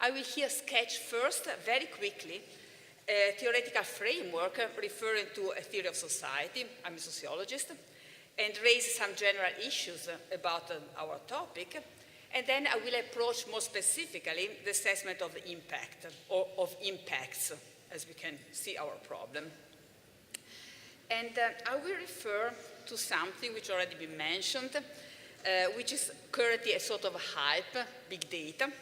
I will here sketch first, very quickly, a theoretical framework referring to a theory of society. I'm a sociologist, and raise some general issues about our topic. And then I will approach more specifically the assessment of the impact, or of impacts, as we can see our problem. And I will refer to something which already been mentioned, which is currently a sort of hype, big data.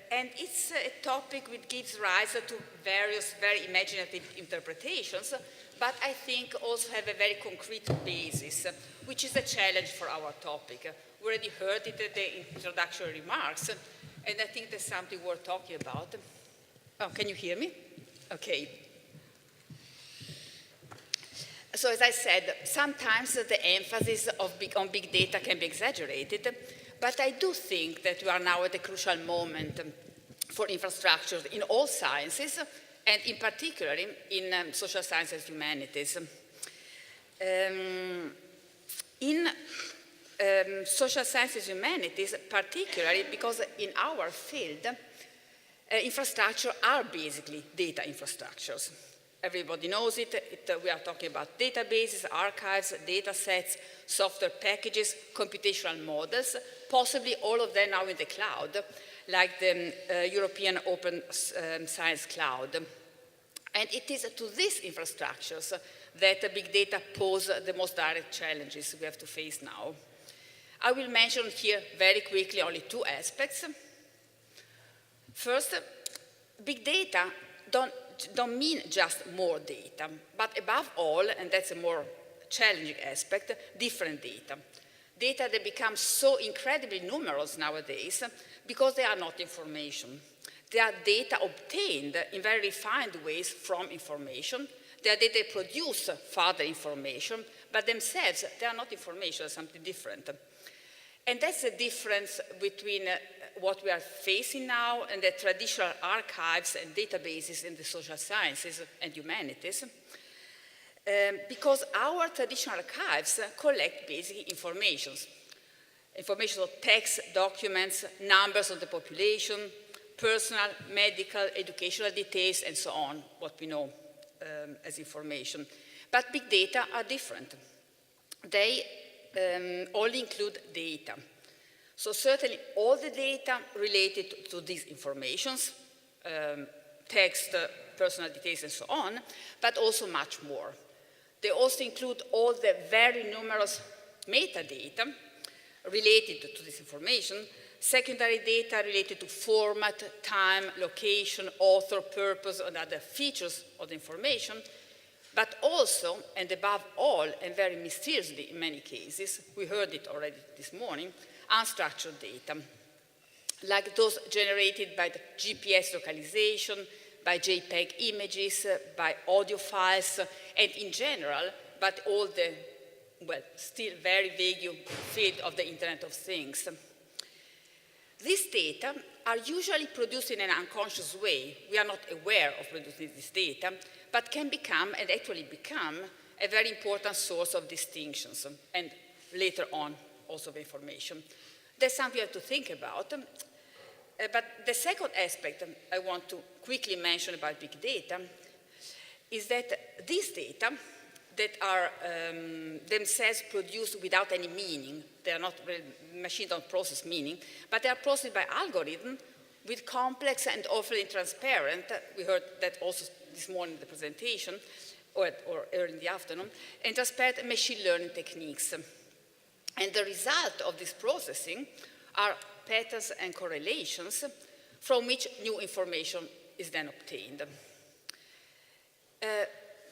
And it's a topic which gives rise to various very imaginative interpretations, but I think also have a very concrete basis, which is a challenge for our topic. We already heard it in the introductory remarks, and I think there's something worth talking about. Oh, can you hear me? Okay. So as I said, sometimes the emphasis on big data can be exaggerated, but I do think that we are now at a crucial moment for infrastructures in all sciences, and in particular in social sciences and humanities. In social sciences and humanities, particularly because in our field, infrastructure are basically data infrastructures. Everybody knows it. We are talking about databases, archives, data sets, software packages, computational models, possibly all of them now in the cloud, like the European Open Science Cloud. And it is to these infrastructures that big data pose the most direct challenges we have to face now. I will mention here very quickly only two aspects. First, big data don't mean just more data, but above all, and that's a more challenging aspect, different data. Data that become so incredibly numerous nowadays because they are not information. They are data obtained in very refined ways from information. They are data that produce further information, but themselves, they are not information, they're something different. And that's the difference between what we are facing now and the traditional archives and databases in the social sciences and humanities. Because our traditional archives collect basic information of text, documents, numbers of the population, personal, medical, educational details, and so on, what we know as information. But big data are different. They only include data. So certainly all the data related to these informations, text, personal details, and so on, but also much more. They also include all the very numerous metadata related to this information, secondary data related to format, time, location, author, purpose, and other features of the information, but also, and above all, and very mysteriously in many cases, we heard it already this morning, unstructured data, like those generated by the GPS localization, by JPEG images, by audio files, and in general, but all the, well, still very vague field of the Internet of Things. These data are usually produced in an unconscious way. We are not aware of producing this data, but can become, and actually become, a very important source of distinctions, and later on, also of information. That's something we have to think about. But the second aspect I want to quickly mention about big data is that these data that are themselves produced without any meaning, they are not, machines don't process meaning, but they are processed by algorithm with complex and often transparent, we heard that also this morning in the presentation, or early in the afternoon, and transparent machine learning techniques. And the result of this processing are patterns and correlations from which new information is then obtained.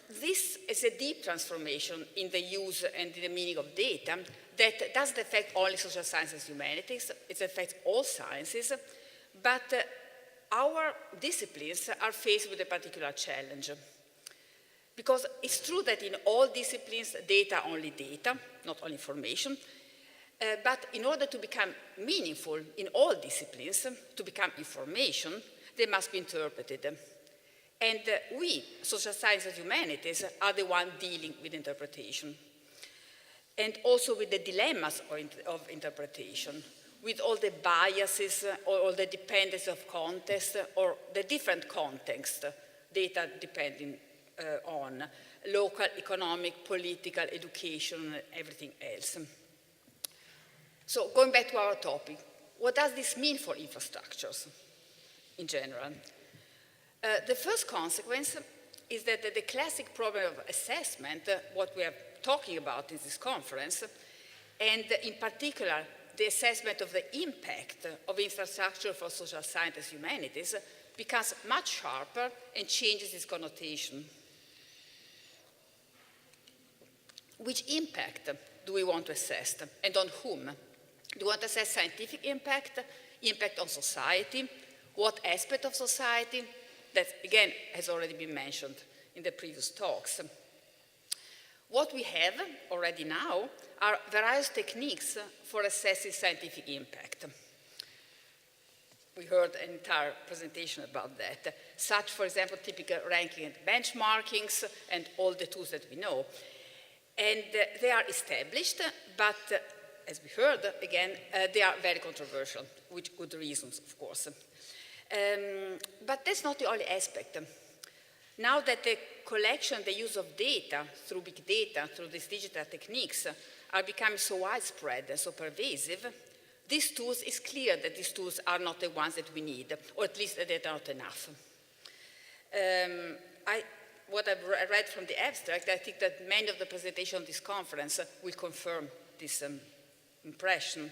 This is a deep transformation in the use and in the meaning of data that doesn't affect only social sciences and humanities, it affects all sciences, but our disciplines are faced with a particular challenge. Because it's true that in all disciplines, data are only data, not only information, but in order to become meaningful in all disciplines, to become information, they must be interpreted. And we, social sciences and humanities, are the ones dealing with interpretation. And also with the dilemmas of interpretation. with all the biases or all the dependence of context or the different context data depending on local, economic, political, education, and everything else. So going back to our topic, what does this mean for infrastructures in general? The first consequence is that the classic problem of assessment, what we are talking about in this conference, and in particular, the assessment of the impact of infrastructure for social sciences and humanities, becomes much sharper and changes its connotation. Which impact do we want to assess, and on whom? Do we want to assess scientific impact, impact on society, what aspect of society? That, again, has already been mentioned in the previous talks. What we have already now are various techniques for assessing scientific impact. We heard an entire presentation about that, such, for example, typical ranking and benchmarkings and all the tools that we know. And they are established, but as we heard, again, they are very controversial, with good reasons, of course. But that's not the only aspect. Now that the collection, the use of data through big data, through these digital techniques, are becoming so widespread and so pervasive, these tools, it's clear that these tools are not the ones that we need, or at least that they are not enough. What I've read from the abstract, I think that many of the presentations on this conference will confirm this impression.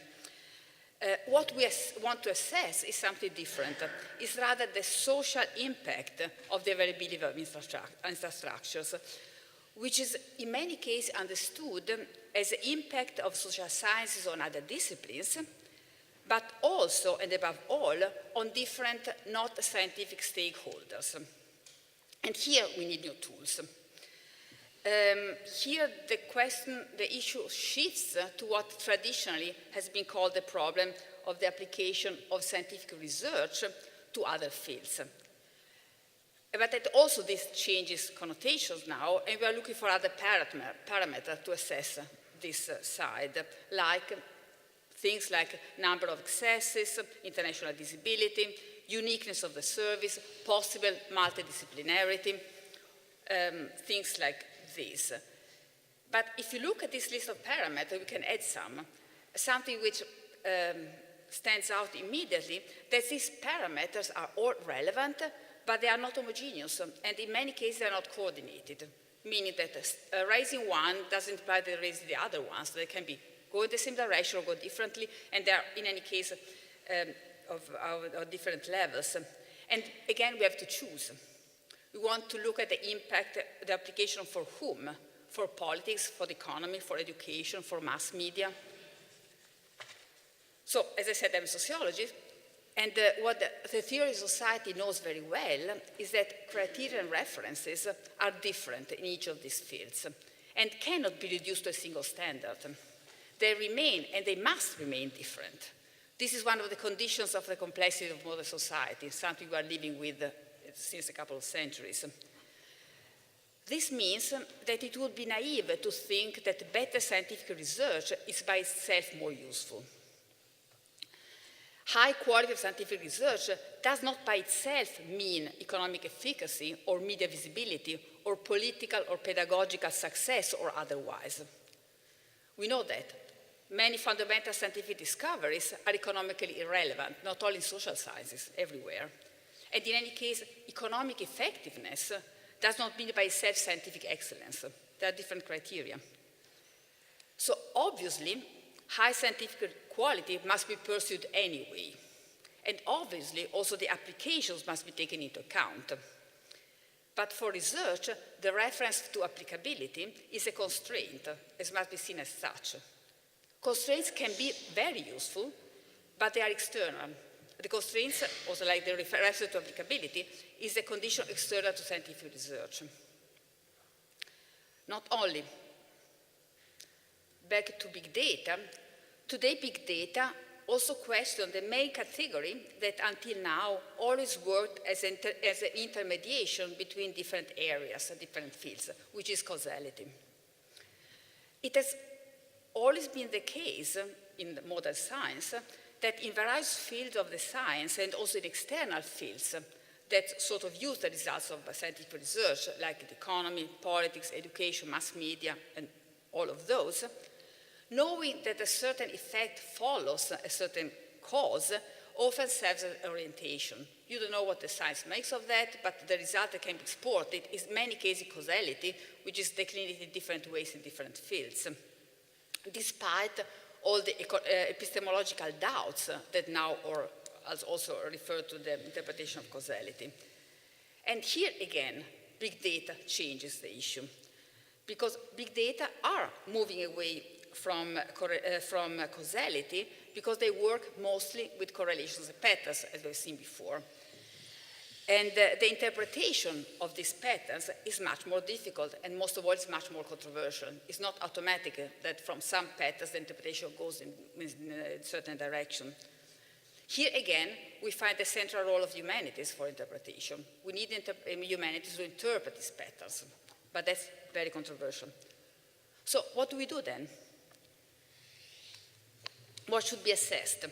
What we want to assess is something different. It's rather the social impact of the availability of infrastructures, which is in many cases understood as the impact of social sciences on other disciplines, but also, and above all, on different not scientific stakeholders. And here we need new tools. Here the issue shifts to what traditionally has been called the problem of the application of scientific research to other fields. But that also this changes connotations now, and we are looking for other parameters to assess this side, like things like number of accesses, international visibility, uniqueness of the service, possible multidisciplinarity, things like this. But if you look at this list of parameters, we can add something which stands out immediately, that these parameters are all relevant, but they are not homogeneous, and in many cases they are not coordinated, meaning that raising one doesn't imply that raising the other ones. They can be go in the same direction or go differently, and they are in any case of different levels. And again, we have to choose. We want to look at the impact, the application for whom? For politics, for the economy, for education, for mass media. So, as I said, I'm a sociologist, and what the theory of society knows very well is that criteria and references are different in each of these fields and cannot be reduced to a single standard. They remain, and they must remain different. This is one of the conditions of the complexity of modern society, something we are living with since a couple of centuries. This means that it would be naive to think that better scientific research is by itself more useful. High quality of scientific research does not by itself mean economic efficacy or media visibility or political or pedagogical success or otherwise. We know that. Many fundamental scientific discoveries are economically irrelevant, not only in social sciences, everywhere. And in any case, economic effectiveness does not mean by itself scientific excellence. There are different criteria. So obviously, high scientific quality must be pursued anyway. And obviously, also the applications must be taken into account. But for research, the reference to applicability is a constraint, as must be seen as such. Constraints can be very useful, but they are external. The constraints, also like the reference to applicability, is a condition external to scientific research. Not only. Back to big data. Today, big data also question the main category that until now always worked as an intermediation between different areas and different fields, which is causality. It has always been the case in modern science that in various fields of the science and also in external fields that sort of use the results of scientific research, like the economy, politics, education, mass media, and all of those, knowing that a certain effect follows a certain cause often serves as orientation. You don't know what the science makes of that, but the result that can be exported is in many cases causality, which is declined in different ways in different fields. Despite all the epistemological doubts that now are also referred to the interpretation of causality. And here again, big data changes the issue, because big data are moving away from causality because they work mostly with correlations and patterns, as we've seen before. And the interpretation of these patterns is much more difficult, and most of all, it's much more controversial. It's not automatic that from some patterns the interpretation goes in a certain direction. Here again, we find the central role of humanities for interpretation. We need humanities to interpret these patterns, but that's very controversial. So what do we do then? What should be assessed?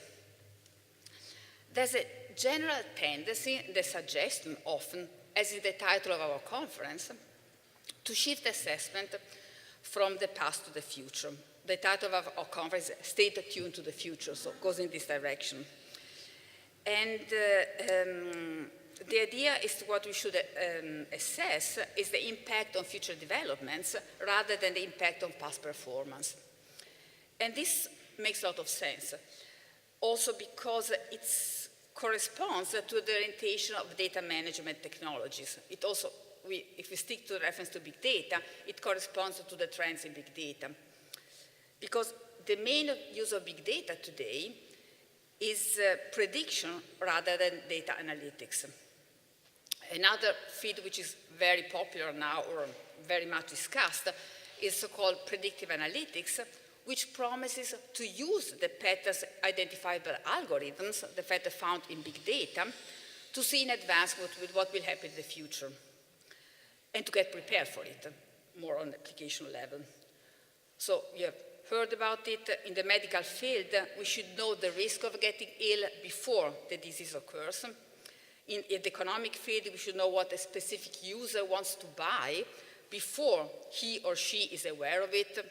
There's a general tendency, the suggestion often, as is the title of our conference, to shift assessment from the past to the future. The title of our conference is Stay Tuned to the Future, so it goes in this direction. And the idea is what we should assess is the impact on future developments rather than the impact on past performance. And this makes a lot of sense, also because it corresponds to the orientation of data management technologies. It also, if we stick to the reference to big data, it corresponds to the trends in big data. Because the main use of big data today is prediction rather than data analytics. Another field which is very popular now or very much discussed is so-called predictive analytics, which promises to use the patterns identified by algorithms, the patterns found in big data, to see in advance what will happen in the future and to get prepared for it, more on the application level. So you have heard about it. In the medical field, we should know the risk of getting ill before the disease occurs. In the economic field, we should know what a specific user wants to buy before he or she is aware of it.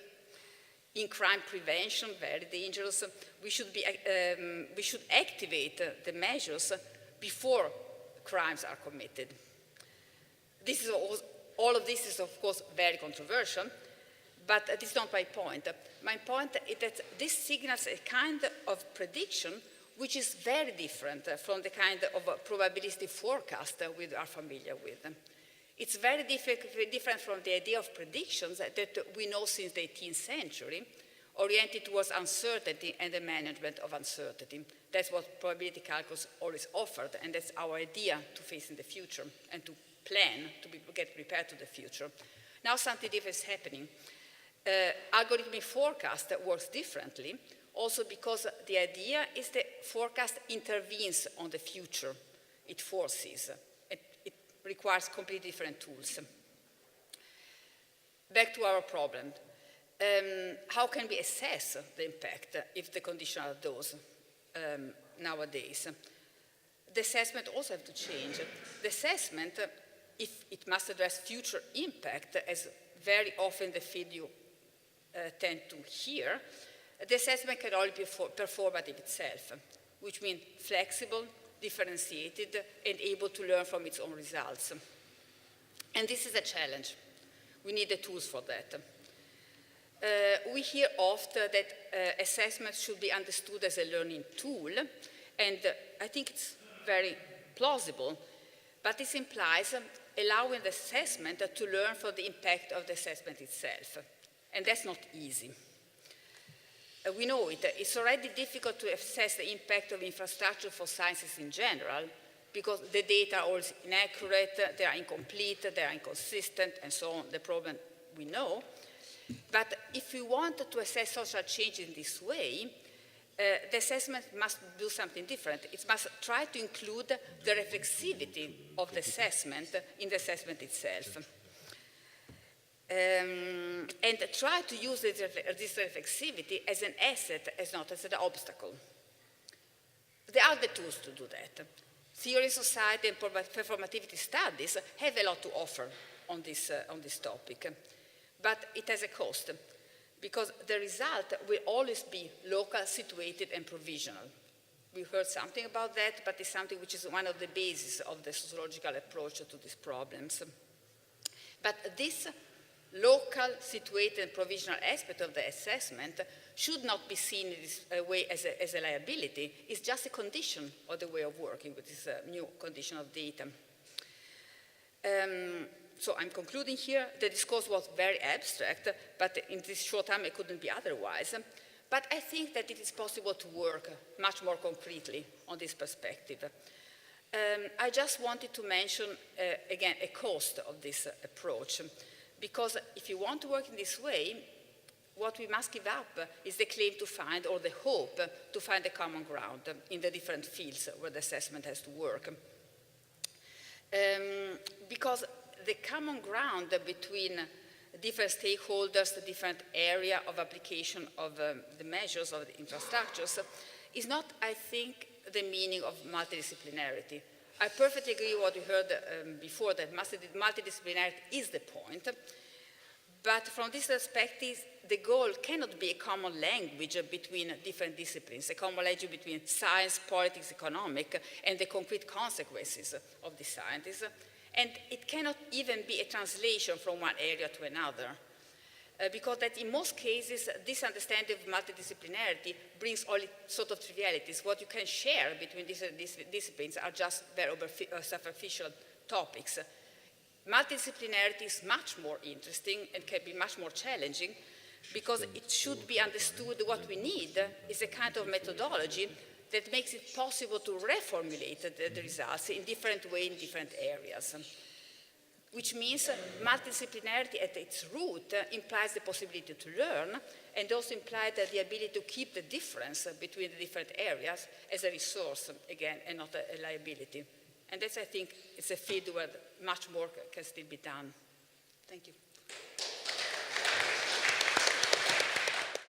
In crime prevention, very dangerous, we should activate the measures before crimes are committed. All of this is, of course, very controversial, but this is not my point. My point is that this signals a kind of prediction which is very different from the kind of probabilistic forecast we are familiar with. It's very different from the idea of predictions that we know since the 18th century, oriented towards uncertainty and the management of uncertainty. That's what probability calculus always offered, and that's our idea to face in the future and to plan, to get prepared to the future. Now something different is happening. Algorithmic forecast works differently, also because the idea is the forecast intervenes on the future. It foresees. It requires completely different tools. Back to our problem. How can we assess the impact if the conditions are those nowadays? The assessment also has to change. The assessment, if it must address future impact, as very often the field you tend to hear, the assessment can only be performative itself, which means flexible, differentiated, and able to learn from its own results. And this is a challenge. We need the tools for that. We hear often that assessment should be understood as a learning tool, and I think it's very plausible, but this implies allowing the assessment to learn from the impact of the assessment itself, and that's not easy. We know it. It's already difficult to assess the impact of infrastructure for sciences in general, because the data are always inaccurate, they are incomplete, they are inconsistent, and so on, the problem we know. But if we want to assess social change in this way, the assessment must do something different. It must try to include the reflexivity of the assessment in the assessment itself. And try to use this reflexivity as an asset, as not as an obstacle. there are the tools to do that. Theory, society, and performativity studies have a lot to offer on this topic. But it has a cost, because the result will always be local, situated, and provisional. We heard something about that, but it's something which is one of the bases of the sociological approach to these problems. But this local, situated, and provisional aspect of the assessment should not be seen in this way as a liability. It's just a condition of the way of working with this new condition of data. So I'm concluding here. The discourse was very abstract, but in this short time it couldn't be otherwise. But I think that it is possible to work much more concretely on this perspective. I just wanted to mention, again, a cost of this approach, because if you want to work in this way, what we must give up is the claim to find, or the hope to find a common ground in the different fields where the assessment has to work. Because the common ground between different stakeholders, the different area of application of the measures of the infrastructures is not, I think, the meaning of multidisciplinarity. I perfectly agree with what you heard before, that multidisciplinarity is the point. But from this perspective, the goal cannot be a common language between different disciplines, a common language between science, politics, economic, and the concrete consequences of the sciences. And it cannot even be a translation from one area to another, because that in most cases, this understanding of multidisciplinarity brings only sort of trivialities. What you can share between these disciplines are just very superficial topics. Multidisciplinarity is much more interesting and can be much more challenging, because it should be understood what we need is a kind of methodology that makes it possible to reformulate the results in different ways in different areas. Which means multidisciplinarity at its root implies the possibility to learn, and also implies the ability to keep the difference between the different areas as a resource, again, and not a liability. And that's, I think, it's a field where much more can still be done. Thank you.